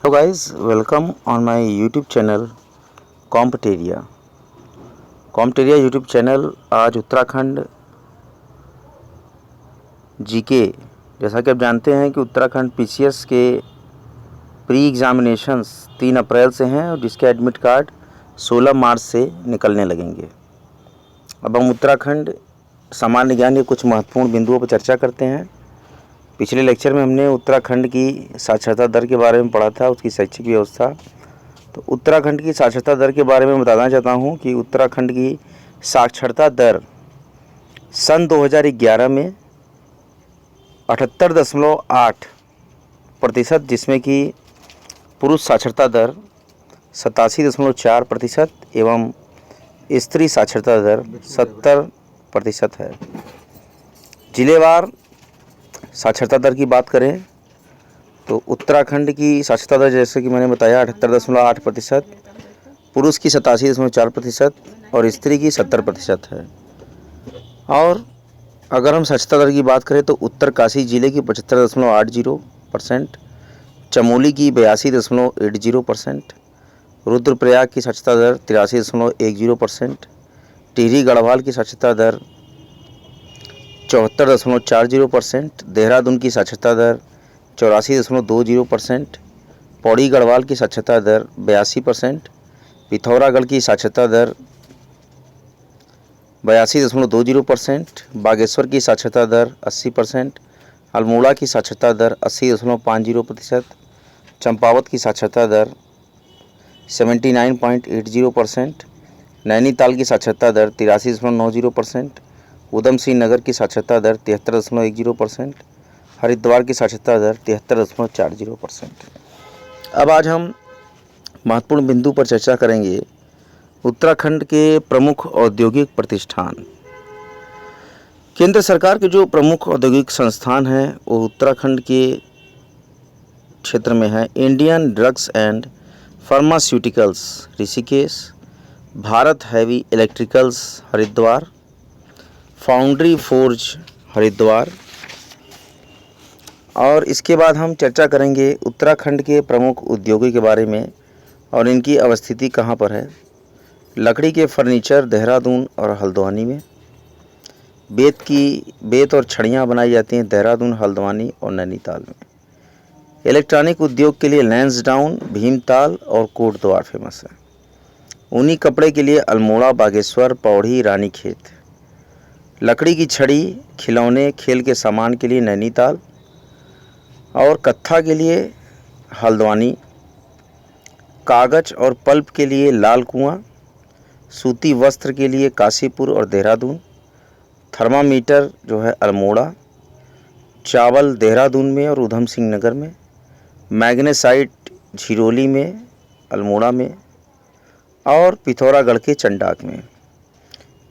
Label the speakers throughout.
Speaker 1: Hello guys, welcome on my YouTube channel Competeria. Competeria YouTube channel आज Uttarakhand GK. जैसा कि आप जानते हैं कि उत्तराखंड पीसीएस के प्री एग्ज़ामिनेशंस 3 अप्रैल से हैं और जिसके एडमिट कार्ड 16 मार्च से निकलने लगेंगे। अब हम उत्तराखंड सामान्य ज्ञान के कुछ महत्वपूर्ण बिंदुओं पर चर्चा करते हैं। पिछले लेक्चर में हमने उत्तराखंड की साक्षरता दर के बारे में पढ़ा था, उसकी शैक्षिक व्यवस्था। तो उत्तराखंड की साक्षरता दर के बारे में बताना चाहता हूँ कि उत्तराखंड की साक्षरता दर सन 2011 में 78.8%, जिसमें कि पुरुष साक्षरता दर 87.4% एवं स्त्री साक्षरता दर 70% है। जिलेवार साक्षरता दर की बात करें तो उत्तराखंड की साक्षरता दर जैसे कि मैंने बताया 78.8%, पुरुष की 87.4% और स्त्री की 70% है। और अगर हम साक्षरता दर की बात करें तो उत्तरकाशी जिले की 75.80%, चमोली की 82.80%, रुद्रप्रयाग की साक्षरता दर 83.10%, टिहरी गढ़वाल की साक्षरता दर 74.40%, देहरादून की साक्षरता दर 84.20%, पौड़ी गढ़वाल की साक्षरता दर 82%, पिथौरागढ़ की साक्षरता दर 82.20%, बागेश्वर की साक्षरता दर 80%, अल्मोड़ा की साक्षरता दर 80.50%, चंपावत की साक्षरता दर 79.80%, नैनीताल की साक्षरता दर 83.90%, उधम सिंह नगर की साक्षरता दर 73.10%, हरिद्वार की साक्षरता दर 73.40%। अब आज हम महत्वपूर्ण बिंदु पर चर्चा करेंगे उत्तराखंड के प्रमुख औद्योगिक प्रतिष्ठान। केंद्र सरकार के जो प्रमुख औद्योगिक संस्थान हैं वो उत्तराखंड के क्षेत्र में है। Indian drugs and pharmaceuticals Rishikesh, Bharat heavy electricals Haridwar, foundry forge Haridwar. और इसके बाद हम चर्चा करेंगे उत्तराखंड के प्रमुख उद्योगों के बारे में और इनकी अवस्थिति कहाँ पर है। लकड़ी के फर्नीचर देहरादून और हल्द्वानी में, बेत और छड़ियाँ बनाई जाती हैं देहरादून, हल्द्वानी और नैनीताल में। इलेक्ट्रॉनिक उद्योग के लिए लैंसडाउन, भीमताल और कोटद्वार फेमस है। ऊनी कपड़े के लिए अल्मोड़ा, बागेश्वर, पौड़ी, रानीखेत। लकड़ी की छड़ी, खिलौने, खेल के सामान के लिए नैनीताल और कत्था के लिए हल्द्वानी। कागज और पल्प के लिए लाल कुआं, सूती वस्त्र के लिए काशीपुर और देहरादून। थर्मामीटर जो है अल्मोड़ा, चावल देहरादून में और उधम सिंह नगर में। मैग्नेसाइट झिरोली में, अल्मोड़ा में और पिथौरागढ़ के चंडाक में।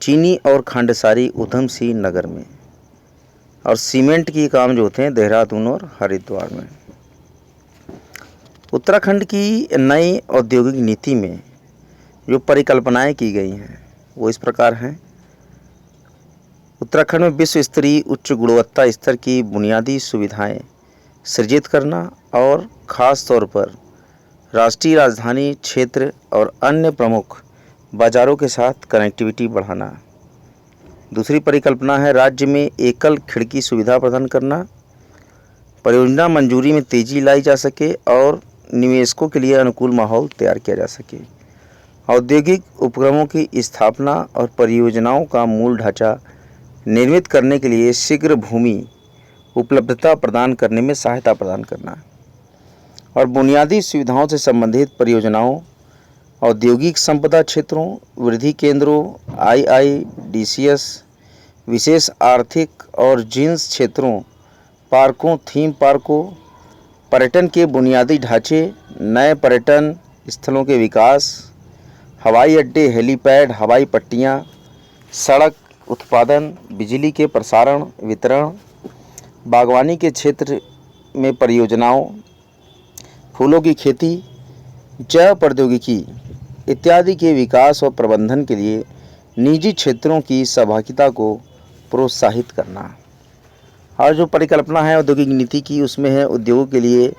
Speaker 1: चीनी और खंडसारी उधम सिंह नगर में। और सीमेंट की काम जो होते हैं देहरादून और हरिद्वार में। उत्तराखंड की नई औद्योगिक नीति में जो परिकल्पनाएं की गई हैं वो इस प्रकार हैं। उत्तराखंड में विश्व स्तरीय उच्च गुणवत्ता स्तर की बुनियादी सुविधाएं सृजित करना और ख़ास तौर पर राष्ट्रीय राजधानी क्षेत्र और अन्य प्रमुख बाज़ारों के साथ कनेक्टिविटी बढ़ाना। दूसरी परिकल्पना है राज्य में एकल खिड़की सुविधा प्रदान करना, परियोजना मंजूरी में तेज़ी लाई जा सके और निवेशकों के लिए अनुकूल माहौल तैयार किया जा सके। औद्योगिक उपक्रमों की स्थापना और परियोजनाओं का मूल ढांचा निर्मित करने के लिए शीघ्र भूमि उपलब्धता प्रदान करने में सहायता प्रदान करना और बुनियादी सुविधाओं से संबंधित परियोजनाओं, औद्योगिक संपदा क्षेत्रों, वृद्धि केंद्रों, IIDCS, विशेष आर्थिक और जिन्स क्षेत्रों, पार्कों, थीम पार्कों, पर्यटन के बुनियादी ढांचे, नए पर्यटन स्थलों के विकास, हवाई अड्डे, हेलीपैड, हवाई पट्टियाँ, सड़क उत्पादन, बिजली के प्रसारण वितरण, बागवानी के क्षेत्र में परियोजनाओं, फूलों की खेती, जैव प्रौद्योगिकी इत्यादि के विकास और प्रबंधन के लिए निजी क्षेत्रों की सहभागिता को प्रोत्साहित करना। और जो परिकल्पना है औद्योगिक नीति की उसमें है उद्योगों के लिए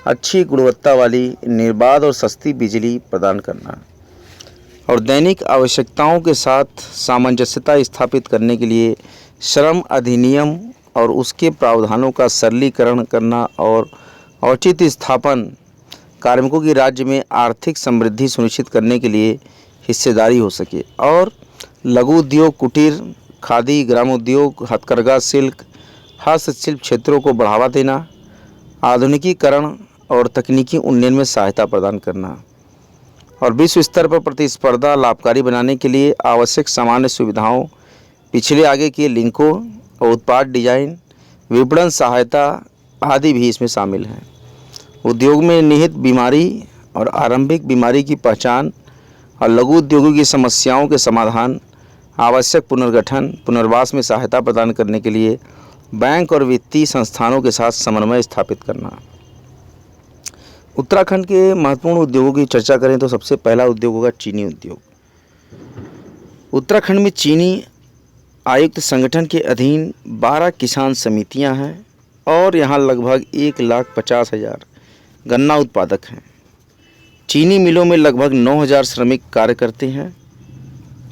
Speaker 1: अच्छी गुणवत्ता वाली, निर्बाध और सस्ती बिजली प्रदान करना और दैनिक आवश्यकताओं के साथ सामंजस्यता स्थापित करने के लिए श्रम अधिनियम और उसके प्रावधानों का सरलीकरण करना और औचित्य स्थापन कार्मिकों की राज्य में आर्थिक समृद्धि सुनिश्चित करने के लिए हिस्सेदारी हो सके और लघु उद्योग, कुटीर, खादी, ग्रामोद्योग, हथकरघा, सिल्क, हस्तशिल्प क्षेत्रों को बढ़ावा देना, आधुनिकीकरण और तकनीकी उन्नयन में सहायता प्रदान करना और विश्व स्तर पर प्रतिस्पर्धा लाभकारी बनाने के लिए आवश्यक सामान्य सुविधाओं, पिछले आगे के लिंकों और उत्पाद डिजाइन, विपणन सहायता आदि भी इसमें शामिल हैं। उद्योग में निहित बीमारी और आरंभिक बीमारी की पहचान और लघु उद्योगों की समस्याओं के समाधान, आवश्यक पुनर्गठन, पुनर्वास में सहायता प्रदान करने के लिए बैंक और वित्तीय संस्थानों के साथ समन्वय स्थापित करना। उत्तराखंड के महत्वपूर्ण उद्योगों की चर्चा करें तो सबसे पहला उद्योग होगा चीनी उद्योग। उत्तराखंड में चीनी आयुक्त संगठन के अधीन 12 किसान समितियां हैं और यहाँ लगभग 1,50,000 गन्ना उत्पादक हैं। चीनी मिलों में लगभग 9,000 श्रमिक कार्य करते हैं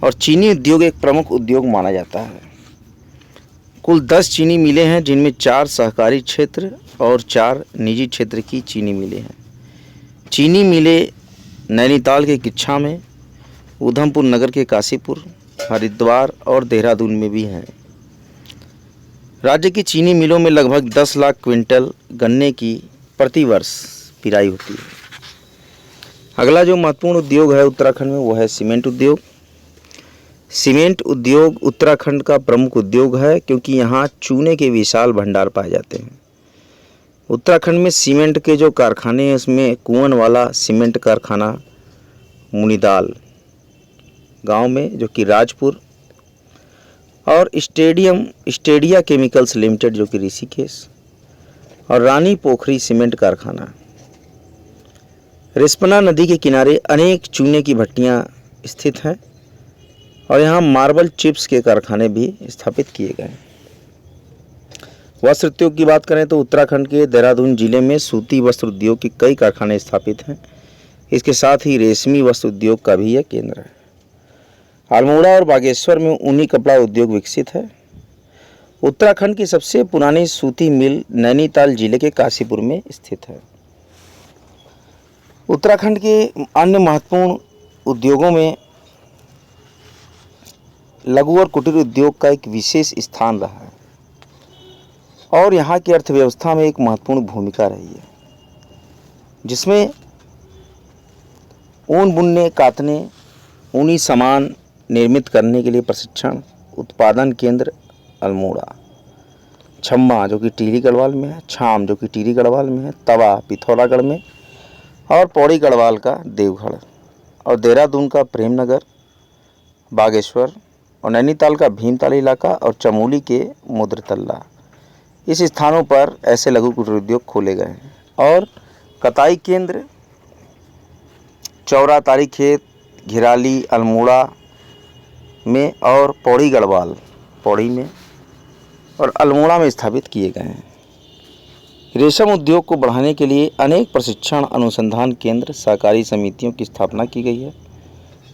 Speaker 1: और चीनी उद्योग एक प्रमुख उद्योग माना जाता है। कुल 10 चीनी मिलें हैं जिनमें 4 सहकारी क्षेत्र और 4 निजी क्षेत्र की चीनी मिलें हैं। चीनी मिलें नैनीताल के किच्छा में, उधमपुर नगर के काशीपुर, हरिद्वार और देहरादून में भी हैं। राज्य की चीनी मिलों में लगभग 10 लाख क्विंटल गन्ने की प्रति वर्ष पिराई होती है। अगला जो महत्वपूर्ण उद्योग है उत्तराखंड में वो है सीमेंट उद्योग। सीमेंट उद्योग उत्तराखंड का प्रमुख उद्योग है क्योंकि यहाँ चूने के विशाल भंडार पाए जाते हैं। उत्तराखंड में सीमेंट के जो कारखाने हैं उसमें कुंवनवाला सीमेंट कारखाना मुनीदाल गांव में जो कि राजपुर, और स्टेडिया केमिकल्स लिमिटेड जो कि ऋषिकेश, और रानी पोखरी सीमेंट कारखाना। रिस्पना नदी के किनारे अनेक चूने की भट्टियां स्थित हैं और यहाँ मार्बल चिप्स के कारखाने भी स्थापित किए गए हैं। वस्त्र उद्योग की बात करें तो उत्तराखंड के देहरादून जिले में सूती वस्त्र उद्योग के कई कारखाने स्थापित हैं। इसके साथ ही रेशमी वस्त्र उद्योग का भी यह केंद्र है। अल्मोड़ा और बागेश्वर में ऊनी कपड़ा उद्योग विकसित है। उत्तराखंड की सबसे पुरानी सूती मिल नैनीताल जिले के काशीपुर में स्थित है। उत्तराखंड के अन्य महत्वपूर्ण उद्योगों में लघु और कुटीर उद्योग का एक विशेष स्थान रहा है और यहाँ की अर्थव्यवस्था में एक महत्वपूर्ण भूमिका रही है, जिसमें ऊन बुनने, कातने, ऊनी सामान निर्मित करने के लिए प्रशिक्षण, उत्पादन केंद्र अल्मोड़ा, छम्मा जो कि टिहरी गढ़वाल में है, छाम जो कि टिहरी गढ़वाल में है, तवा पिथौरागढ़ में और पौड़ी गढ़वाल का देवगढ़, और देहरादून का प्रेमनगर, बागेश्वर और नैनीताल का भीमताल इलाका और चमोली के मुद्रतल्ला, इस स्थानों पर ऐसे लघु कुटीर उद्योग खोले गए हैं। और कताई केंद्र चौरा तारी खेत, घिराली, अल्मोड़ा में और पौड़ी गढ़वाल, पौड़ी में और अल्मोड़ा में स्थापित किए गए हैं। रेशम उद्योग को बढ़ाने के लिए अनेक प्रशिक्षण अनुसंधान केंद्र, सहकारी समितियों की स्थापना की गई है।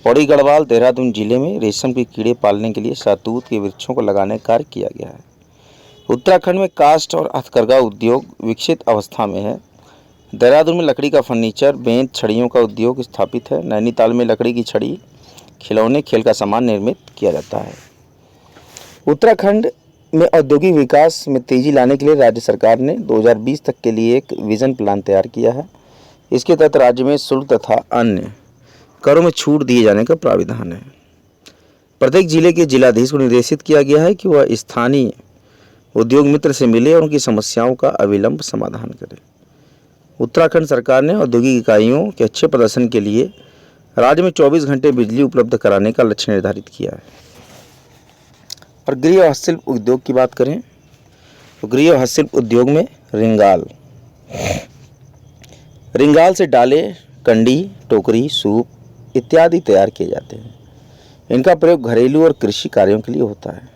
Speaker 1: पौड़ी गढ़वाल देहरादून जिले में रेशम के कीड़े पालने के लिए शहतूत के वृक्षों को लगाने का कार्य किया गया है। उत्तराखंड में काष्ठ और हथकरघा उद्योग विकसित अवस्था में है। देहरादून में लकड़ी का फर्नीचर, बेंच, छड़ियों का उद्योग स्थापित है। नैनीताल में लकड़ी की छड़ी, खिलौने, खेल का सामान निर्मित किया जाता है। उत्तराखंड में औद्योगिक विकास में तेजी लाने के लिए राज्य सरकार ने 2020 तक के लिए एक विजन प्लान तैयार किया है। इसके तहत राज्य में शुल्क तथा अन्य करों में छूट दिए जाने का प्राविधान है। प्रत्येक जिले के जिलाधीश को निर्देशित किया गया है कि वह स्थानीय उद्योग मित्र से मिले और उनकी समस्याओं का अविलंब समाधान करे। उत्तराखंड सरकार ने औद्योगिक इकाइयों के अच्छे प्रदर्शन के लिए राज्य में 24 घंटे बिजली उपलब्ध कराने का लक्ष्य निर्धारित किया है। और गृह और हस्तशिल्प उद्योग की बात करें तो गृह और हस्तशिल्प उद्योग में रिंगाल से डाले, कंडी, टोकरी, सूप इत्यादि तैयार किए जाते हैं। इनका प्रयोग घरेलू और कृषि कार्यों के लिए होता है।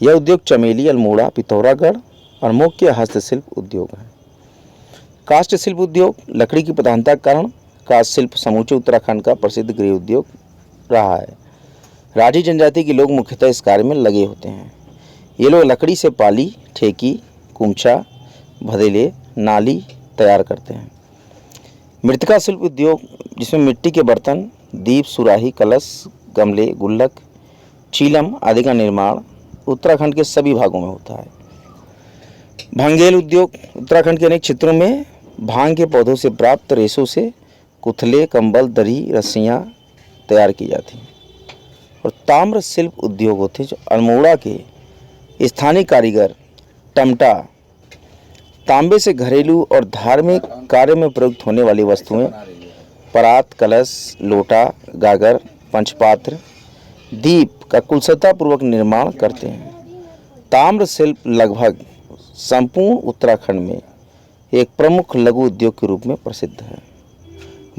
Speaker 1: यह उद्योग चमेली, अल्मोड़ा, पिथौरागढ़ और मुख्य हस्तशिल्प उद्योग है। काष्ठ शिल्प उद्योग लकड़ी की प्रधानता के कारण काष्ठ शिल्प समूचे उत्तराखंड का प्रसिद्ध गृह उद्योग रहा है। राठी जनजाति के लोग मुख्यतः इस कार्य में लगे होते हैं। ये लोग लकड़ी से पाली, ठेकी, कुमचा, भदेले, नाली तैयार करते हैं। मृतिका शिल्प उद्योग जिसमें मिट्टी के बर्तन, दीप, सुराही, कलश, गमले, गुल्लक, चीलम आदि का निर्माण उत्तराखंड के सभी भागों में होता है। भांगेल उद्योग उत्तराखंड के अनेक क्षेत्रों में भांग के पौधों से प्राप्त रेशों से कुथले, कंबल, दरी, रस्सियाँ तैयार की जाती हैं। और ताम्र शिल्प उद्योग होते हैं जो अल्मोड़ा के स्थानीय कारीगर टमटा तांबे से घरेलू और धार्मिक कार्य में प्रयुक्त होने वाली वस्तुएं, परात, कलश, लोटा, गागर, पंचपात्र, दीप का कुशलतापूर्वक निर्माण करते हैं। ताम्र शिल्प लगभग संपूर्ण उत्तराखंड में एक प्रमुख लघु उद्योग के रूप में प्रसिद्ध है।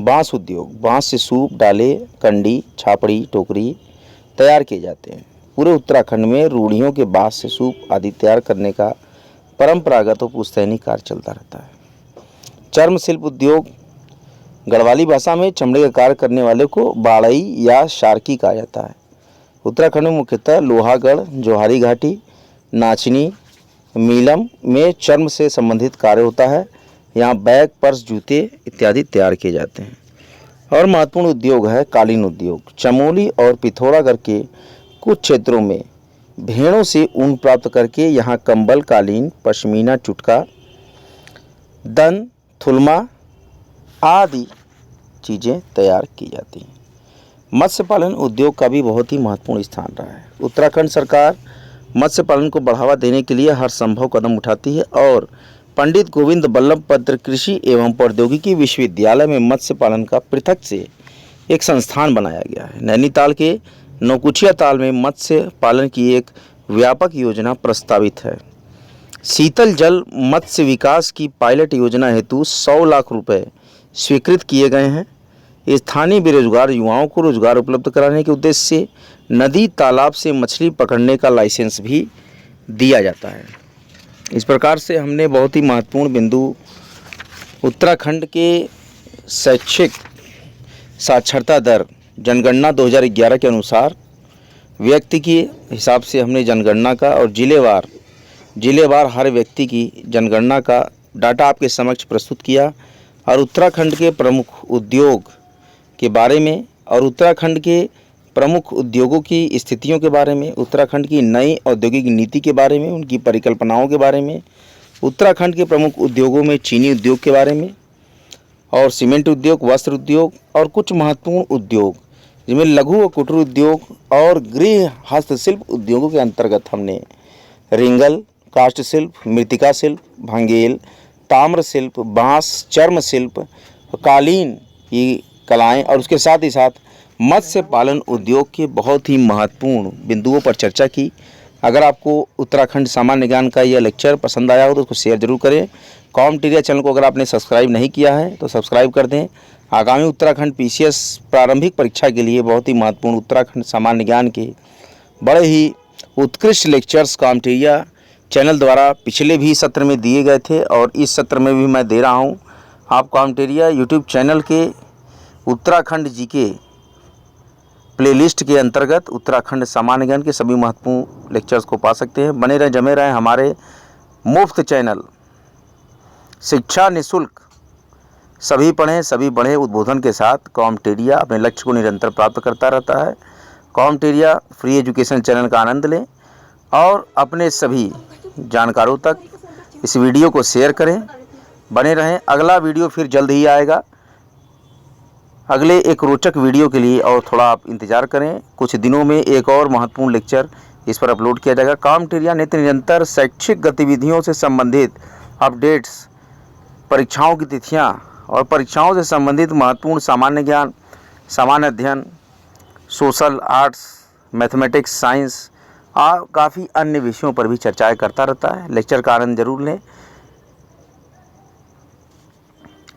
Speaker 1: बांस उद्योग बांस से सूप, डाले, कंडी, छापड़ी, टोकरी तैयार किए जाते हैं। पूरे उत्तराखंड में रूढ़ियों के बांस से सूप आदि तैयार करने का परंपरागत और पुश्तैनी कार्य चलता रहता है। चर्म शिल्प उद्योग गढ़वाली भाषा में चमड़े का कार्य करने वाले को बाड़ई या शार्की कहा जाता है। उत्तराखंड में मुख्यतः लोहागढ़, जोहारी घाटी, नाचनी, मीलम में चर्म से संबंधित कार्य होता है। यहाँ बैग, पर्स, जूते इत्यादि तैयार किए जाते हैं। और महत्वपूर्ण उद्योग है कालीन उद्योग। चमोली और पिथौरागढ़ के कुछ क्षेत्रों में भेड़ों से ऊन प्राप्त करके यहाँ कंबल, कालीन, पश्मीना, चुटका, दन, थुलमा आदि चीज़ें तैयार की जाती हैं। मत्स्य पालन उद्योग का भी बहुत ही महत्वपूर्ण स्थान रहा है। उत्तराखंड सरकार मत्स्य पालन को बढ़ावा देने के लिए हर संभव कदम उठाती है और पंडित गोविंद बल्लभ पंत कृषि एवं प्रौद्योगिकी विश्वविद्यालय में मत्स्य पालन का पृथक से एक संस्थान बनाया गया है। नैनीताल के नौकुचिया ताल में मत्स्य पालन की एक व्यापक योजना प्रस्तावित है। शीतल जल मत्स्य विकास की पायलट योजना हेतु 100 लाख रुपए स्वीकृत किए गए हैं। स्थानीय बेरोजगार युवाओं को रोजगार उपलब्ध कराने के उद्देश्य से नदी, तालाब से मछली पकड़ने का लाइसेंस भी दिया जाता है। इस प्रकार से हमने बहुत ही महत्वपूर्ण बिंदु उत्तराखंड के शैक्षिक साक्षरता दर जनगणना 2011 के अनुसार व्यक्ति के हिसाब से हमने जनगणना का और जिलेवार हर व्यक्ति की जनगणना का डाटा आपके समक्ष प्रस्तुत किया और उत्तराखंड के प्रमुख उद्योग के बारे में और उत्तराखंड के प्रमुख उद्योगों की स्थितियों के बारे में, उत्तराखंड की नई औद्योगिक नीति के बारे में, उनकी परिकल्पनाओं के बारे में, उत्तराखंड के प्रमुख उद्योगों में चीनी उद्योग के बारे में और सीमेंट उद्योग, वस्त्र उद्योग और कुछ महत्वपूर्ण उद्योग जिनमें लघु व कुटीर उद्योग और गृह हस्तशिल्प उद्योगों के अंतर्गत हमने रिंगल, काष्ठ शिल्प, मृतिका शिल्प, भांगेल, ताम्र शिल्प, बांस, चर्म शिल्प, कालीन की कलाएं और उसके साथ ही साथ मत्स्य पालन उद्योग के बहुत ही महत्वपूर्ण बिंदुओं पर चर्चा की। अगर आपको उत्तराखंड सामान्य ज्ञान का यह लेक्चर पसंद आया हो तो उसको शेयर जरूर करें। कॉम्टेरिया चैनल को अगर आपने सब्सक्राइब नहीं किया है तो सब्सक्राइब कर दें। आगामी उत्तराखंड पीसीएस प्रारंभिक परीक्षा के लिए बहुत ही महत्वपूर्ण उत्तराखंड सामान्य ज्ञान के बड़े ही उत्कृष्ट लेक्चर्स कॉम्टेरिया चैनल द्वारा पिछले भी सत्र में दिए गए थे और इस सत्र में भी मैं दे रहा हूँ। आप कॉम्टेरिया यूट्यूब चैनल के उत्तराखंड जीके प्लेलिस्ट के अंतर्गत उत्तराखंड सामान्य ज्ञान के सभी महत्वपूर्ण लेक्चर्स को पा सकते हैं। बने रहें, जमे रहें हमारे मुफ्त चैनल शिक्षा निःशुल्क सभी पढ़ें सभी बढ़ें उद्बोधन के साथ कॉम्टेरिया अपने लक्ष्य को निरंतर प्राप्त करता रहता है। कॉम्टेरिया फ्री एजुकेशन चैनल का आनंद लें और अपने सभी जानकारों तक इस वीडियो को शेयर करें। बने रहें, अगला वीडियो फिर जल्द ही आएगा। अगले एक रोचक वीडियो के लिए और थोड़ा आप इंतज़ार करें। कुछ दिनों में एक और महत्वपूर्ण लेक्चर इस पर अपलोड किया जाएगा। कॉम्टेरिया नित्य निरंतर शैक्षिक गतिविधियों से संबंधित अपडेट्स, परीक्षाओं की तिथियां और परीक्षाओं से संबंधित महत्वपूर्ण सामान्य ज्ञान, सामान्य अध्ययन, सोशल, आर्ट्स, मैथमेटिक्स, साइंस और काफ़ी अन्य विषयों पर भी चर्चाएं करता रहता है। लेक्चर का आनंद जरूर लें।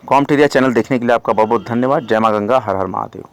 Speaker 1: कॉम्टेरिया चैनल देखने के लिए आपका बहुत बहुत धन्यवाद। जय मां गंगा, हर हर महादेव।